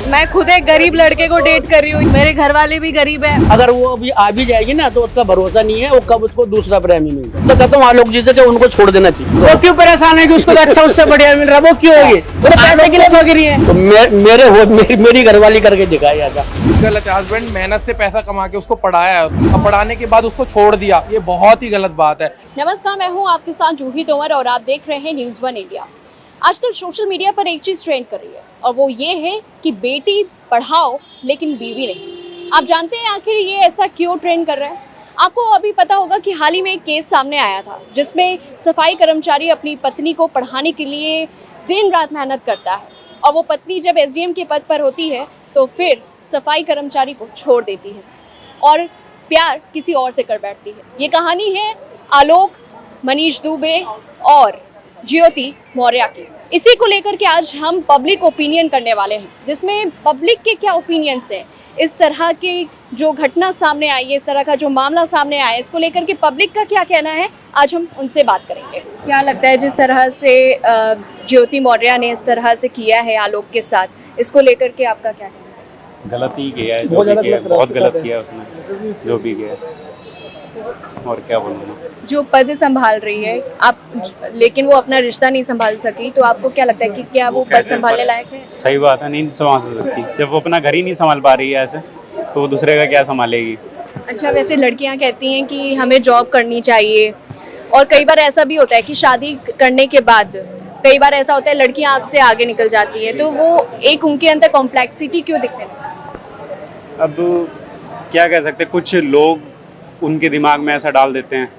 मैं खुद एक गरीब लड़के को डेट कर रही हूँ, मेरे घर वाले भी गरीब है। अगर वो अभी आ भी जाएगी ना तो उसका भरोसा नहीं है, वो कब उसको दूसरा प्रेमी मिल जाए। तो कहता हूँ आलोक जी से कि उनको छोड़ देना चाहिए। वो क्यों परेशान है कि उसको तो अच्छा उससे बढ़िया मिल रहा है, वो क्यों होगी? वो तो पैसे के लिए ठोक रही है। तो मेरी घरवाली करके दिखाया था। गलत है। हस्बैंड मेहनत से पैसा कमा के उसको पढ़ाया है, अब पढ़ाने के बाद उसको छोड़ दिया, ये बहुत ही गलत बात है। नमस्कार, मैं हूँ आपके साथ जूही तोमर और आप देख रहे हैं न्यूज़ वन इंडिया। आजकल सोशल मीडिया पर एक चीज़ ट्रेंड कर रही है और वो ये है कि बेटी पढ़ाओ लेकिन बीवी नहीं। आप जानते हैं आखिर ये ऐसा क्यों ट्रेंड कर रहा है? आपको अभी पता होगा कि हाल ही में एक केस सामने आया था जिसमें सफाई कर्मचारी अपनी पत्नी को पढ़ाने के लिए दिन रात मेहनत करता है और वो पत्नी जब एसडीएम के पद पर होती है तो फिर सफाई कर्मचारी को छोड़ देती है और प्यार किसी और से कर बैठती है। ये कहानी है आलोक, मनीष दुबे और ज्योति मौर्य की। इसी को लेकर के आज हम पब्लिक ओपिनियन करने वाले हैं, जिसमें पब्लिक के क्या ओपिनियंस हैं, इस तरह की जो घटना सामने आई है, इस तरह का जो मामला सामने आया है, इसको लेकर के पब्लिक का क्या कहना है, आज हम उनसे बात करेंगे। क्या लगता है जिस तरह से ज्योति मौर्य ने इस तरह से किया है आलोक के साथ, इसको लेकर के आपका क्या कहना है? गलत ही किया है, जो भी किया है बहुत गलत किया उसने, जो भी किया है। और क्या बोलूँ, जो पद संभाल रही है आप, लेकिन वो अपना रिश्ता नहीं संभाल सकी, तो आपको क्या लगता है कि क्या वो पद संभालने लायक है? सही बात है, नहीं संभाल सकती। जब वो अपना घर ही नहीं संभाल पा रही है ऐसे, तो वो दूसरे का क्या संभालेगी? अच्छा, वैसे लड़कियां कहती हैं कि हमें जॉब करनी चाहिए और कई बार ऐसा भी होता है कि शादी करने के बाद कई बार ऐसा होता है लड़कियां आपसे आगे निकल जाती है, तो वो एक उनके अंदर कॉम्प्लेक्सिटी क्यों दिखने लगती? अब क्या कह सकते, कुछ लोग उनके दिमाग में ऐसा डाल देते हैं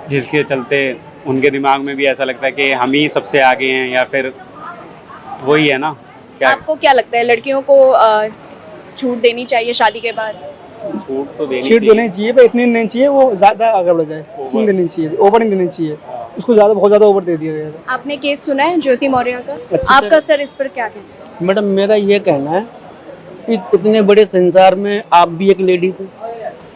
जिसके चलते उनके दिमाग में भी ऐसा लगता है कि हम ही सबसे आगे हैं, या फिर वही है ना। क्या आपको क्या लगता है लड़कियों को छूट देनी चाहिए शादी के बाद? छूट तो देनी चाहिए, पर इतनी नहीं चाहिए वो ज्यादा आगे बढ़ जाए। नहीं देनी चाहिए, ओवर नहीं देनी चाहिए उसको, ज्यादा बहुत ज्यादा ओवर दे दिया गया। आपने केस सुना है ज्योति मौर्य का? आपका सर इस पर क्या कहना है? मैडम मेरा ये कहना है, इतने बड़े संसार में आप भी एक लेडी थे,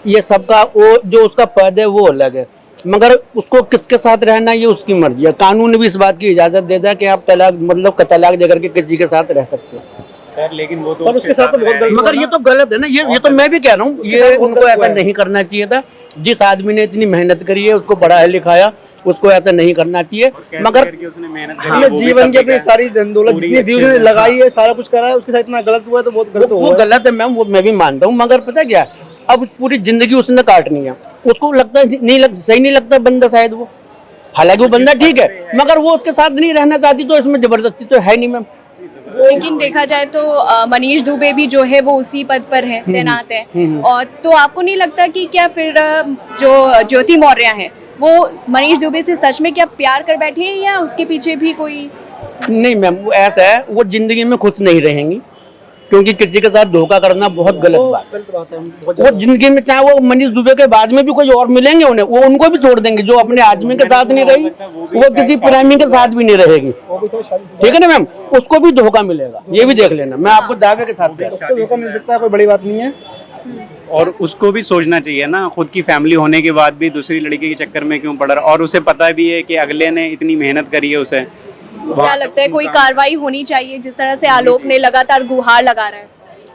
ये सबका वो जो उसका पद है वो अलग है, मगर उसको किसके साथ रहना ये उसकी मर्जी है। कानून भी इस बात की इजाजत देता है कि आप तलाक मतलब तलाक देकर के किसी के साथ रह सकते हैं सर, लेकिन वो तो पर उसके साथ तो बहुत गलत। मगर ये तो गलत है ना, ये तो मैं भी कह रहा हूँ, ये उनको ऐसा नहीं करना चाहिए था। जिस आदमी ने इतनी मेहनत करी है, उसको पढ़ाया लिखाया, उसको ऐसा नहीं करना चाहिए। मगर उसने मेहनत अपने जीवन की अपनी सारी दौलत जितनी दी उसने लगाई है, सारा कुछ करा है, उसके साथ इतना गलत हुआ है तो बहुत गलत हुआ है। वो गलत है मैम, वो मैं भी मानता हूँ, मगर पता क्या है, अब पूरी जिंदगी उसने काटनी है, उसको लगता है सही नहीं लगता बंदा शायद वो, हालांकि वो बंदा ठीक है, मगर वो उसके साथ नहीं रहना चाहती, तो इसमें जबरदस्ती तो है नहीं मैम। लेकिन देखा जाए तो मनीष दुबे भी जो है वो उसी पद पर है, तैनात है, और तो आपको नहीं लगता कि क्या फिर जो ज्योति मौर्य है वो मनीष दुबे से सच में क्या प्यार कर बैठी है, या उसके पीछे भी कोई? नहीं मैम, वो ऐसा है, वो जिंदगी में खुश नहीं रहेंगी, क्योंकि किसी के साथ धोखा करना बहुत गलत बात है। वो जिंदगी में चाहे वो मनीष दुबे के बाद में भी कोई और मिलेंगे उन्हें, वो उनको भी छोड़ देंगे। जो अपने आदमी के साथ नहीं रही वो किसी प्रेमी के साथ भी नहीं रहेगी, ठीक है ना मैम, उसको भी धोखा मिलेगा, ये भी देख लेना। मैं आपको दावे के साथ उसको धोखा मिल सकता है, कोई बड़ी बात नहीं है। और उसको भी सोचना चाहिए ना, खुद की फैमिली होने के बाद भी दूसरी लड़की के चक्कर में क्यों पड़ रहा, और उसे पता भी है कि अगले ने इतनी मेहनत करी है उसे। क्या लगता है कोई कार्रवाई होनी चाहिए, जिस तरह से आलोक ने लगातार गुहार लगा रहा है?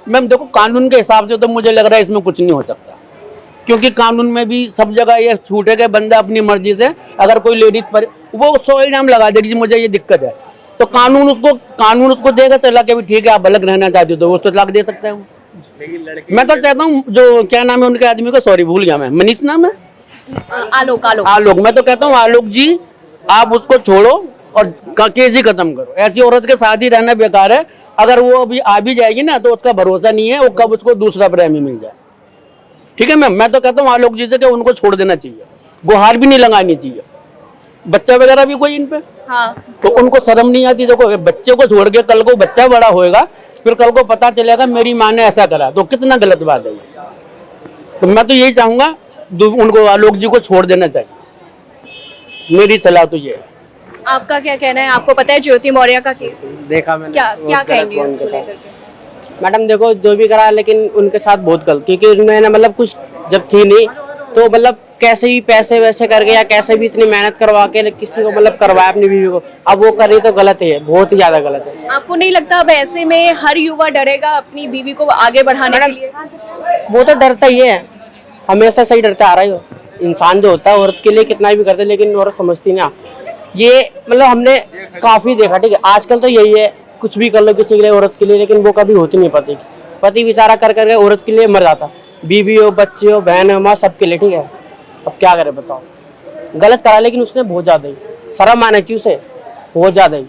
मैम देखो, कानून के हिसाब से तो मुझे लग रहा है इसमें कुछ नहीं हो सकता, क्योंकि कानून में भी सब जगह ये छूट है कि बंदा अपनी मर्जी से अगर कोई लेडीज पर वो 100 इल्जाम लगा देगी कि मुझे ये दिक्कत है, तो कानून उसको देगा तलाक के भी, ठीक है आप अलग रहना चाहते हो तो वो तलाक दे सकता है वो। मैं तो चाहता हूँ, जो क्या नाम है उनके आदमी का, सॉरी भूल गया मैं, मनीष नाम है, आलोक। मैं तो कहता हूँ आलोक जी आप उसको छोड़ो और केस ही खत्म करो। ऐसी औरत के साथ ही रहना बेकार है। अगर वो अभी आ भी जाएगी ना तो उसका भरोसा नहीं है, वो कब उसको दूसरा प्रेमी मिल जाए, ठीक है मैम। मैं तो कहता हूँ आलोक जी से कि उनको छोड़ देना चाहिए, गुहार भी नहीं लगानी चाहिए। बच्चा वगैरह भी कोई इन पे, हाँ, तो उनको शर्म नहीं आती? देखो बच्चे को छोड़ के कल को बच्चा बड़ा होएगा, फिर कल को पता चलेगा मेरी माँ ने ऐसा करा, तो कितना गलत बात है। तो मैं तो यही चाहूंगा उनको आलोक जी को छोड़ देना चाहिए, मेरी सलाह तो ये है। आपका क्या कहना है? आपको पता है ज्योति मौर्य का केस देखा मैंने, क्या कहेंगे उसको लेकर के? मैडम देखो जो भी करा, लेकिन उनके साथ बहुत गलत, क्योंकि उन्होंने मतलब कुछ जब थी नहीं तो मतलब कैसे भी पैसे वैसे करके या कैसे भी इतनी मेहनत करवा के किसी को मतलब करवाया अपनी बीवी को, अब वो करे तो गलत है, बहुत ही ज्यादा गलत है। आपको नहीं लगता अब ऐसे में हर युवा डरेगा अपनी बीवी को आगे बढ़ाने के लिए? वो तो डरता ही है, हमेशा सही डरता आ रहा है वो। इंसान जो होता है औरत के लिए कितना भी करते है, लेकिन औरत समझती ना। ये मतलब हमने काफी देखा, ठीक है, आजकल तो यही है, कुछ भी कर लो किसी के लिए, औरत के लिए, लेकिन वो कभी होती नहीं पति की। पति बेचारा कर करके औरत के लिए मर जाता, बीवी हो, बच्चे हो, बहन हो, माँ, सबके लिए, ठीक है। अब क्या करे बताओ, गलत करा, लेकिन उसने बहुत ज्यादा ही शर्म आना चाहिए उसे, बहुत ज्यादा ही।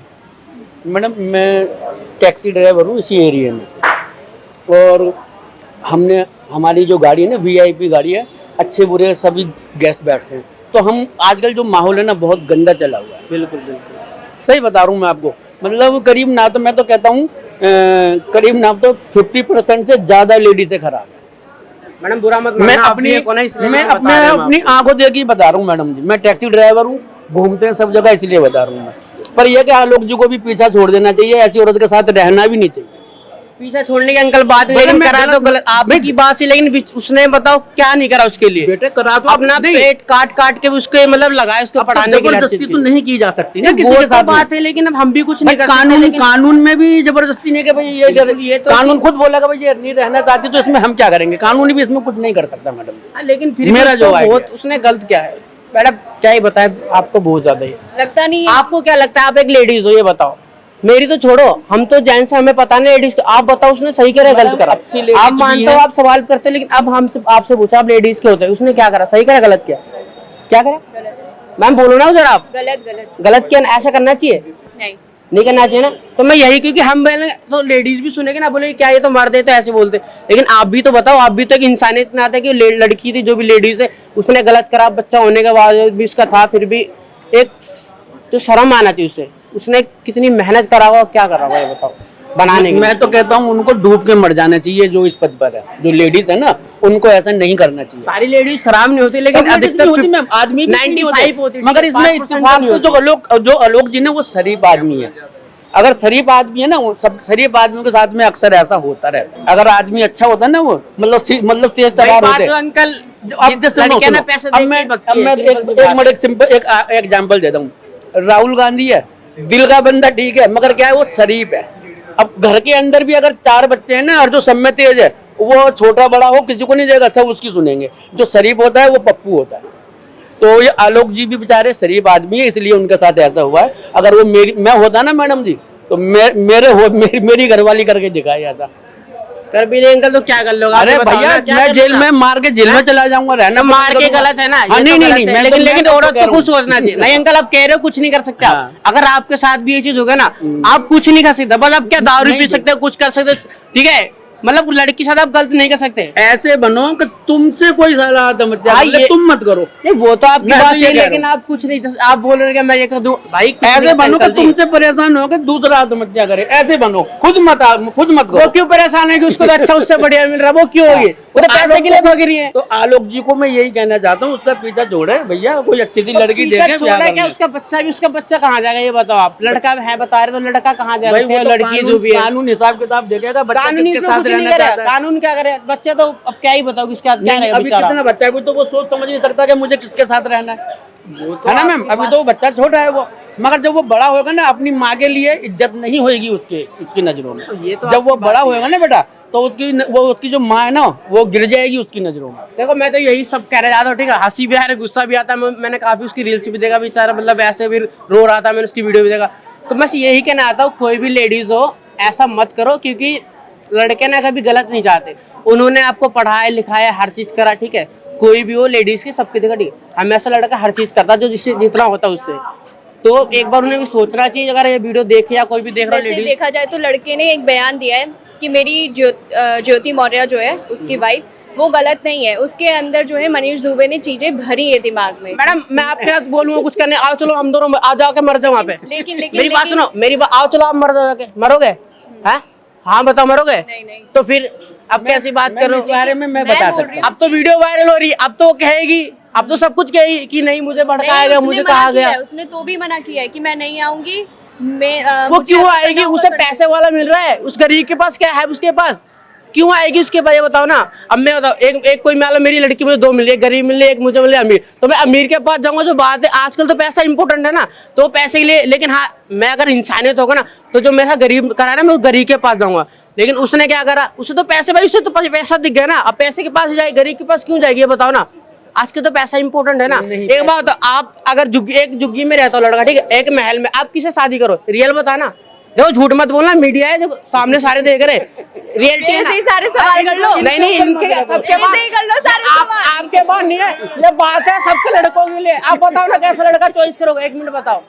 मैडम मैं टैक्सी ड्राइवर हूँ इसी एरिया में, और हमने हमारी जो गाड़ी है ना VIP गाड़ी है, अच्छे बुरे सभी गेस्ट बैठते हैं, तो हम आजकल जो माहौल है ना बहुत गंदा चला हुआ है। बिल्कुल बिल्कुल सही बता रहा हूँ मैं आपको, मतलब करीब ना तो मैं तो कहता हूँ करीब ना तो 50% से ज्यादा लेडीज से खराब है। मैडम बुरा मत मैं मानना, अपनी आपने को ना इसलिए मैं बता रहा हूँ अपनी आंखों देख के बता रहा हूँ मैडम जी, मैं टैक्सी ड्राइवर हूँ, घूमते हैं सब जगह, इसलिए बता रहा हूँ मैं। पर यह कि आलोक जी को भी पीछा छोड़ देना चाहिए, ऐसी औरत के साथ रहना भी नहीं चाहिए। पीछे छोड़ने की अंकल बात नहीं, लेकिन करा तो गलत आपकी बात से, लेकिन उसने बताओ क्या नहीं करा उसके लिए। बेटे करा तो अपना पेट काट काट के उसके मतलब लगाया उसको पढ़ाने के लिए। जबरदस्ती तो नहीं की जा सकती ना किसी वो के तो साथ बात है, लेकिन अब हम भी कुछ नहीं कर कानून सकते। कानून में भी जबरदस्ती नहीं कि भाई ये तो कानून खुद बोला कि भाई ये नहीं रहना चाहती तो इसमें हम क्या करेंगे, कानून भी इसमें कुछ नहीं कर सकता मैडम। लेकिन फिर मेरा जो बहुत उसने गलत क्या है मैडम, क्या ही बताए आपको, बहुत ज्यादा ही लगता नहीं है? आपको क्या लगता है, आप एक लेडीज हो, ये बताओ, मेरी तो छोड़ो, हम तो जेंट्स हमें पता नहीं लेडीज, तो आप बताओ उसने सही करा गलत करा? आप मानते हो, आप सवाल करते हो, लेकिन अब हमसे आपसे पूछा, आप लेडीज के होते हैं, उसने क्या करा, सही करा गलत किया, क्या करा? मैम बोलो ना उधर, आप गलत किया, ऐसा करना चाहिए? नहीं करना चाहिए ना। तो मैं यही, क्योंकि हम बोले तो लेडीज भी सुनेंगे ना, बोले क्या ये तो मर देते ऐसे बोलते, लेकिन आप भी तो बताओ, आप भी तो एक इंसानियत में आते कि लड़की थी जो भी लेडीज है, उसने गलत करा, बच्चा होने के बाद भी उसका था, फिर भी एक तो शर्म आना चाहिए उसे, उसने कितनी मेहनत करा हुआ, क्या करा हुआ ये बताओ बनाने के। मैं तो कहता हूँ उनको डूब के मर जाना चाहिए, जो इस पद पर है, जो लेडीज है ना, उनको ऐसा नहीं करना चाहिए। सारी लेडीज खराब नहीं होती, लेकिन अधिकतर होती मैम, आदमी 95 होती, मगर इसमें इत्तेफाक से जो आलोक जी ने वो शरीफ आदमी है। अगर शरीफ आदमी है ना, वो सब शरीफ आदमियों के साथ में अक्सर ऐसा होता रहता है। अगर आदमी अच्छा होता है ना, वो मतलब तेज तरार होते हैं। अंकल अब मैं एक सिंपल एक एग्जांपल देता हूँ। राहुल गांधी है, दिल का बंदा ठीक है, मगर क्या है वो शरीफ है। अब घर के अंदर भी अगर 4 बच्चे हैं ना, और जो सब में तेज है, वो छोटा बड़ा हो किसी को नहीं देगा, सब उसकी सुनेंगे। जो शरीफ होता है वो पप्पू होता है। तो ये आलोक जी भी बेचारे शरीफ आदमी है, इसलिए उनके साथ ऐसा हुआ है। अगर वो मैं होता ना मैडम जी, तो मेरी घरवाली करके दिखाई ऐसा कर भी अंकल, तो क्या कर लोगे? अरे भैया मैं जेल में मार के जेल में चला जाऊंगा, रहना मार के गलत है ना। नहीं, लेकिन औरत को कुछ सोचना चाहिए। नहीं अंकल, आप कह रहे हो कुछ नहीं कर सकते आप। अगर आपके साथ भी ये चीज होगा ना, आप कुछ नहीं कर सकते, बस आप क्या दारू पी सकते हो, कुछ कर सकते, ठीक है, मतलब लड़की के साथ आप गलत नहीं कर सकते। ऐसे बनो कि तुमसे कोई सलाह तुम मत करो। नहीं वो तो आपकी बात है, लेकिन आप कुछ नहीं, आप बोल रहे हैं मैं ये कर दूं भाई, ऐसे बनो कि तुमसे परेशान हो के दूसरा आत्महत्या करे, ऐसे बनो। खुद मत करो। वो क्यों परेशान है कि उसको तो अच्छा उससे बढ़िया मिल रहा है, वो क्यों होगी? वो तो पैसे के लिए भाग रही है। तो आलोक जी को मैं यही कहना चाहता हूँ, उसका पीछा छोड़े भैया, कोई अच्छी सी लड़की देखे। क्या उसका बच्चा कहाँ जाएगा ये बताओ आप? लड़का है बता रहे, तो लड़का कहाँ जाएगा? लड़की जो भी है कानून हिसाब किताब देखेगा, कानून क्या करे? बच्चे तो अब क्या ही बताओ किसके साथ क्या रहेगा? अभी कितना बच्चा है, तो वो सोच समझ नहीं सकता कि मुझे किसके साथ रहना है ना मैम। अभी तो वो बच्चा छोटा है वो, मगर जब वो बड़ा होगा ना, अपनी माँ के लिए इज्जत नहीं होगी उसकी नजरों में। जब वो बड़ा होगा ना बेटा, तो उसकी जो माँ है ना, वो गिर जाएगी उसकी नजरों में। देखो मैं तो यही सब कह रहा था, ठीक है, हंसी भी आ रहा, गुस्सा भी आता है। मैंने काफी उसकी रील्स भी देखा, बेचारा मतलब ऐसे भी रो रहा था, मैंने उसकी वीडियो भी देखा। तो मैं यही कहना आता हूँ, कोई भी लेडीज हो ऐसा मत करो, क्योंकि लड़के ना कभी गलत नहीं चाहते। उन्होंने आपको पढ़ाया लिखाया, हर चीज करा, ठीक है, कोई भी हो लेडीज की सबकी जगह, ठीक है, हमेशा लड़का हर चीज करता जो जिससे जितना होता उससे। तो एक बार उन्हें भी सोचना चाहिए, अगर ये वीडियो देखे या कोई भी देख रहा है। देखा जाए तो लड़के ने एक बयान दिया है कि मेरी ज्योति मौर्य जो है उसकी वाइफ, वो गलत नहीं है। उसके अंदर जो है मनीष दुबे ने चीजें भरी है दिमाग में। मैडम मैं आपके साथ बोलूंगा कुछ करने, आओ चलो हम दोनों आ जाओ के मर जाओ वहाँ पे। लेकिन मेरी बात सुनो, मेरी बात, आओ चलो आप मर जाओगे, मरोगे? हाँ बताओ, मरोगे? नहीं। तो फिर अब कैसी बात कर रहे हो? इस बारे में मैं बता सकता हूँ। अब तो वीडियो वायरल हो रही है, अब तो कहेगी, अब तो सब कुछ कहेगी कि नहीं मुझे भड़काएगा, मुझे कहा गया। उसने तो भी मना किया है कि मैं नहीं आऊंगी। वो क्यों आएगी? उसे पैसे वाला मिल रहा है, उस गरीब के पास क्या है उसके पास? क्यों आएगी उसके बाद ये बताओ ना। अब मैं बताओ एक कोई मान लो मेरी लड़की मुझे 2 मिली, एक गरीब मिली, एक मुझे मिली अमीर, तो मैं अमीर के पास जाऊंगा। जो बात है आजकल तो पैसा इंपॉर्टेंट है ना, तो पैसे के लिए। लेकिन हाँ, मैं अगर इंसानियत होगा ना तो जो मेरा गरीब करा ना मैं गरीब के पास जाऊंगा। लेकिन उसने क्या करा, उसे तो पैसे, भाई उसे तो पैसा दिख गया ना, अब पैसे के पास जाए, गरीब के पास क्यों जाएगी ये बताओ ना। आज के तो पैसा इंपॉर्टेंट है ना। एक बात, आप अगर एक झुग्गी में रहता हो लड़का, ठीक है, एक महल में, आप किसे शादी करो, रियल बताना। देखो झूठ मत बोलना, मीडिया है, देखो सामने सारे देख रहे, रियलिटी है ना। सारे सवाल कर लो। नहीं इनके सबके पास कर लो सारे सवाल। आपके पास नहीं है, ये बात है सबके लड़कों के लिए। आप बताओ ना कैसा लड़का चॉइस करोगे, 1 मिनट बताओ।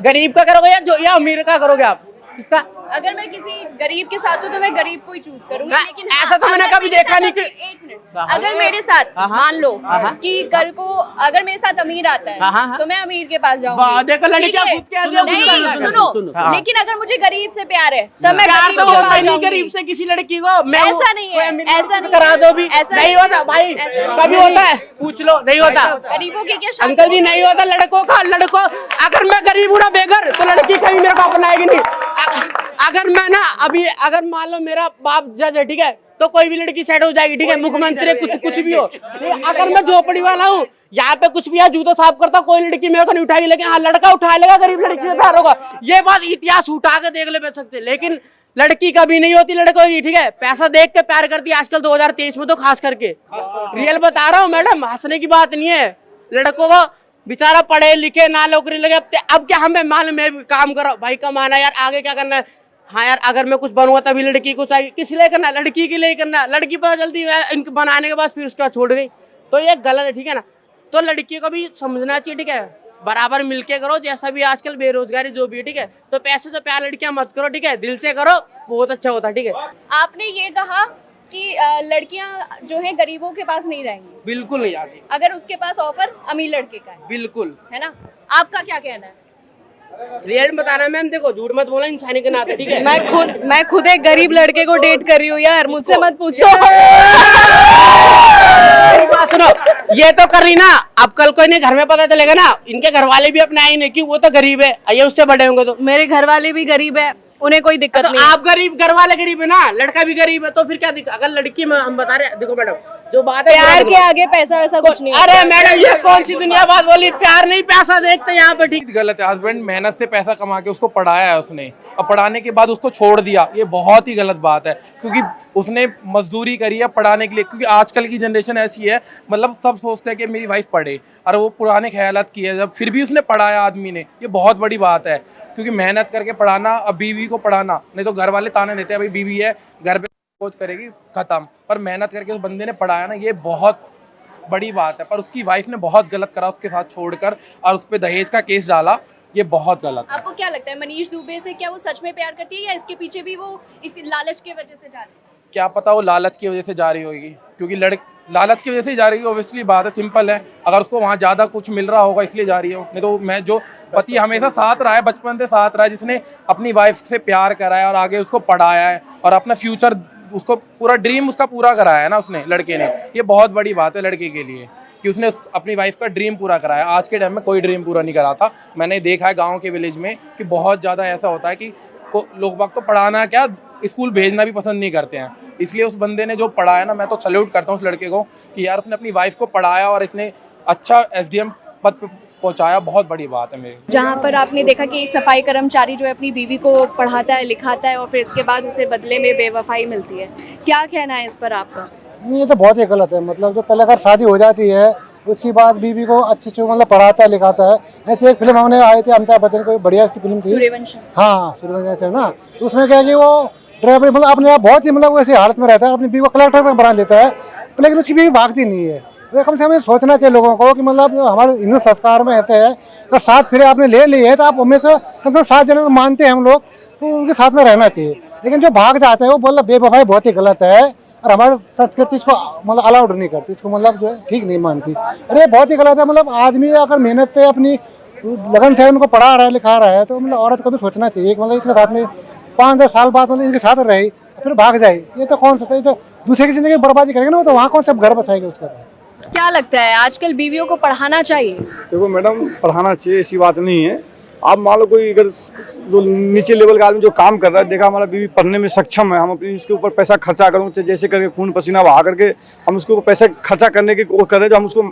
गरीब का करोगे या अमीर का करोगे आप? इसका अगर मैं किसी गरीब के साथ हूँ तो मैं गरीब को ही चूज करूंगी। लेकिन ऐसा तो मैंने कभी देखा नहीं कि एक मिनट, अगर मेरे साथ मान लो कि कल को अगर मेरे साथ अमीर आता है तो मैं अमीर के पास जाऊंगी। देखो लड़कियां खुद के आगे नहीं सुनो, लेकिन अगर मुझे गरीब से प्यार है तब मैं गरीब के पास जाऊंगी। गरीब से किसी लड़की को ऐसा नहीं है, ऐसा नहीं करा दो भी, नहीं होता भाई, कभी होता है पूछ लो, नहीं होता। गरीबों के क्या अंकल जी नहीं होता लड़कों का। अगर मैं गरीब हूँ ना बेघर, तो लड़की कभी मेरे को अपनाएगी नहीं। अगर मैं ना अभी अगर मान लो मेरा बाप जज है, ठीक है, तो कोई भी लड़की सेट हो जाएगी, ठीक है, मुख्यमंत्री कुछ भी हो। अगर मैं झोपड़ी वाला हूँ, यहाँ पे कुछ भी जूता साफ करता, कोई लड़की मेरे को नहीं उठाएगी। लेकिन हाँ, लड़का उठा लेगा, गरीब लड़की से प्यार होगा। ये बात इतिहास उठा के देख ले सकते। लेकिन लड़की कभी नहीं होती लड़कों की, ठीक है, पैसा देख के प्यार करती है आजकल 2023 में तो खास करके। रियल बता रहा हूँ मैडम, हंसने की बात नहीं है। लड़कों को बेचारा पढ़े लिखे ना नौकरी लगे, अब क्या हमें मालूम, मैं काम करो भाई, कमाना यार, आगे क्या करना है। हाँ यार, अगर मैं कुछ बनूंगा तभी लड़की को चाहिए, किस लिए करना, लड़की के लिए करना। लड़की पता चलती है इनको बनाने के बाद फिर उसके बाद छोड़ गई, तो ये गलत है, ठीक है ना। तो लड़की को भी समझना चाहिए, ठीक है, बराबर मिलके करो। जैसा भी आजकल बेरोजगारी जो भी है, ठीक है, तो पैसे से प्यार लड़कियां मत करो, ठीक है, दिल से करो, बहुत अच्छा होता है, ठीक है। आपने ये कहा कि लड़कियां जो है गरीबों के पास नहीं रहेंगी, बिल्कुल नहीं आती, अगर उसके पास ऑफर अमीर लड़के का है, बिल्कुल, है ना। आपका क्या कहना है? रियल बताना मैम, देखो झूठ मत बोला इंसानी के नाते, ठीक है। मैं खुद एक गरीब लड़के को डेट कर रही हूँ यार, मुझसे मत पूछो। सुनो, ये तो कर रही ना, अब कल को इन्हें घर में पता चलेगा ना, इनके घर वाले भी अपने आए नहीं कि वो तो गरीब है, ये उससे बड़े होंगे तो। मेरे घर वाले भी गरीब है, उन्हें कोई दिक्कत तो नहीं। आप गरीब, घर वाले गरीब है ना, लड़का भी गरीब है, तो फिर क्या दिक्कत। अगर लड़की में हम बता रहे, देखो मैडम जो बात है, प्यार के आगे पैसा वैसा कुछ नहीं। अरे मैडम ये कौन सी दुनिया बात बोली, प्यार नहीं पैसा देखते यहाँ पे, ठीक। गलत है। हस्बैंड मेहनत से पैसा कमा के उसको पढ़ाया है उसने, और पढ़ाने के बाद उसको छोड़ दिया, ये बहुत ही गलत बात है। क्योंकि उसने मजदूरी करी है पढ़ाने के लिए। क्योंकि आजकल की जनरेशन ऐसी है, मतलब सब सोचते हैं कि मेरी वाइफ पढ़े, और वो पुराने ख्यालात की है, जब फिर भी उसने पढ़ाया आदमी ने, ये बहुत बड़ी बात है। क्योंकि मेहनत करके पढ़ाना, अब बीवी को पढ़ाना, नहीं तो घर वाले ताने देते हैं भाई बीवी है घर पे कोच करेगी खत्म, पर मेहनत करके उस बंदे ने पढ़ाया ना, ये बहुत बड़ी बात है। पर उसकी वाइफ ने बहुत गलत करा उसके साथ छोड़कर, और उस पर दहेज का केस डाला, ये बहुत गलत है। आपको क्या लगता है मनीष दुबे से क्या वो सच में प्यार करती है, या इसके पीछे भी वो इस लालच की वजह से जा रही है? क्या पता वो लालच की वजह से जा रही होगी, क्योंकि लालच की वजह से ही जा रही है, ऑब्वियसली बात है, सिंपल है। अगर उसको वहाँ ज़्यादा कुछ मिल रहा होगा इसलिए जा रही है। नहीं तो मैं जो पति हमेशा साथ रहा है, बचपन से साथ रहा है, जिसने अपनी वाइफ से प्यार करा है और आगे उसको पढ़ाया है और अपना फ्यूचर, उसको पूरा ड्रीम उसका पूरा कराया है ना उसने, लड़के ने, ये बहुत बड़ी बात है लड़के के लिए कि उसने अपनी वाइफ का ड्रीम पूरा कराया। आज के टाइम में कोई ड्रीम पूरा नहीं कराता। मैंने देखा है गाँव के विलेज में कि बहुत ज़्यादा ऐसा होता है कि लोग बाग तो पढ़ाना क्या, स्कूल भेजना भी पसंद नहीं करते हैं। इसलिए उस बंदे ने जो पढ़ाया ना, मैं तो सैल्यूट करता हूँ उस लड़के को कि यार उसने अपनी वाइफ को पढ़ाया और इतने अच्छा SDM पद पे पहुंचाया, बहुत बड़ी बात है मेरी। जहाँ पर आपने देखा कि एक सफाई कर्मचारी जो है अपनी बीवी को पढ़ाता है, लिखाता है, और फिर इसके बाद उसे बदले में बेवफाई मिलती है, क्या कहना है इस पर आपका? नहीं, ये तो बहुत ही गलत है। मतलब जो पहले अगर शादी हो जाती है, उसके बाद बीवी को अच्छे से मतलब पढ़ाता है, लिखाता है। ऐसे एक फिल्म हमने आई थी, अमिताभ बच्चन को, बढ़िया सी फिल्म थी, सूर्यवंशम। हाँ सूर्यवंशम है ना, तो उसमें क्या है कि वो ड्राइवर मतलब अपने आप बहुत ही मतलब ऐसी हालत में रहता है, अपनी बीवी को कलेक्टर तक बना लेता है, लेकिन उसकी बीवी भागती नहीं है। तो कम से कम सोचना चाहिए लोगों को कि मतलब हमारे हिंदू संस्कार में ऐसे है, अगर साथ फिर आपने ले ली है तो आप हमेशा कम से कम 7 जनों को मानते हैं हम लोग, तो उनके साथ में रहना चाहिए। लेकिन जो भाग जाते हैं वो बोला बेवफाई बहुत ही गलत है, और हमारे संस्कृति इसको मतलब अलाउड नहीं करती, इसको मतलब जो है ठीक नहीं मानती। अरे बहुत ही गलत है। मतलब आदमी अगर मेहनत से अपनी लगन से उनको पढ़ा रहा है, लिखा रहा है, तो मतलब औरत को भी सोचना चाहिए कि मतलब इसके साथ में 5-10 साल बाद मतलब इनके साथ रहे, फिर भाग जाए, ये तो कौन सा, ये तो दूसरे की जिंदगी बर्बादी करेंगे ना, तो वहाँ कौन सा घर बसाएंगे उसका। क्या लगता है आजकल बीवियों को पढ़ाना चाहिए? देखो मैडम, पढ़ाना चाहिए, ऐसी बात नहीं है, आप मान लो कोई अगर जो नीचे लेवल का आदमी जो काम कर रहा है, देखा हमारा बीवी पढ़ने में सक्षम है, हम अपनी इसके ऊपर पैसा खर्चा करूँ जैसे करके खून पसीना बहा करके हम उसको पैसे खर्चा करने की वो कर रहे हैं, जो हम उसको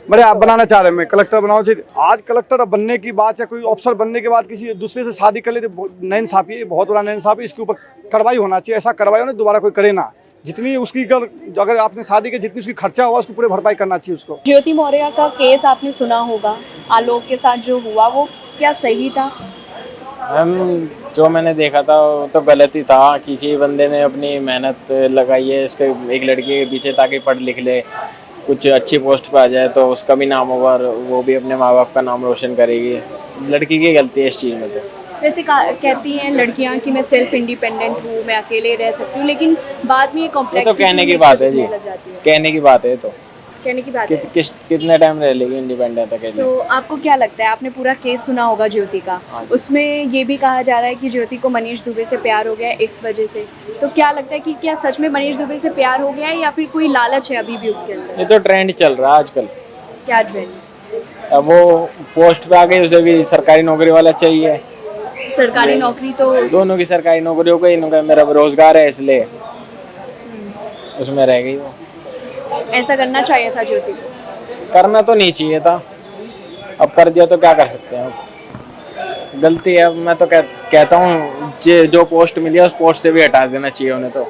बड़े आप बनाना चाह रहे हैं। मैं कलेक्टर बनाऊँ चाहिए, आज कलेक्टर बनने की बात या कोई अफसर बनने के बाद किसी दूसरे से शादी कर ले तो नाइंसाफी है, बहुत बड़ा नाइंसाफी। इसके ऊपर कार्रवाई होना चाहिए, ऐसा कार्रवाई होना दोबारा कोई करे ना। जितनी उसकी अगर आपने शादी के जितनी उसकी खर्चा हुआ उसको पूरे भरपाई करना चाहिए उसको। ज्योति मौर्य का केस आपने सुना होगा, आलोक के साथ जो हुआ वो क्या सही था? जो मैंने देखा था वो तो गलत ही था। किसी बंदे ने अपनी मेहनत लगाई है इसके एक लड़की के पीछे ताकि पढ़ लिख ले, कुछ अच्छी पोस्ट पे आ जाए तो उसका भी नाम होगा और वो भी अपने माँ बाप का नाम रोशन करेगी। लड़की की गलती है इस चीज़ में। तो वैसे कहती हैं लड़कियां कि मैं सेल्फ इंडिपेंडेंट हूँ, मैं अकेले रह सकती हूँ, लेकिन बाद में ये कॉम्प्लेक्स तो कहने की बात है जी, कहने की बात है। तो कहने की बात है कितने टाइम रह लेगी इंडिपेंडेंट अकेले? तो आपको क्या लगता है, आपने पूरा केस सुना होगा ज्योति का, उसमें ये भी कहा जा रहा है कि ज्योति को मनीष दुबे से प्यार हो गया इस वजह से, तो क्या लगता है कि क्या सच में मनीष दुबे से प्यार हो गया है या फिर कोई लालच है अभी भी उसके अंदर? ये तो ट्रेंड चल रहा है आजकल। क्या ट्रेंड? अब वो पोस्ट पे आ गई, उसे भी सरकारी नौकरी वाला चाहिए। सरकारी नौकरी तो दोनों की सरकारी नौकरी हो गई, इन्होंने मेरा रोजगार है इसलिए उसमें रह गई। वो ऐसा करना चाहिए था ज्योति को? करना तो नहीं चाहिए था, अब कर दिया तो क्या कर सकते हैं, गलती है। मैं तो कहता हूँ जो पोस्ट मिली है उस पोस्ट से भी हटा देना चाहिए उन्हें। तो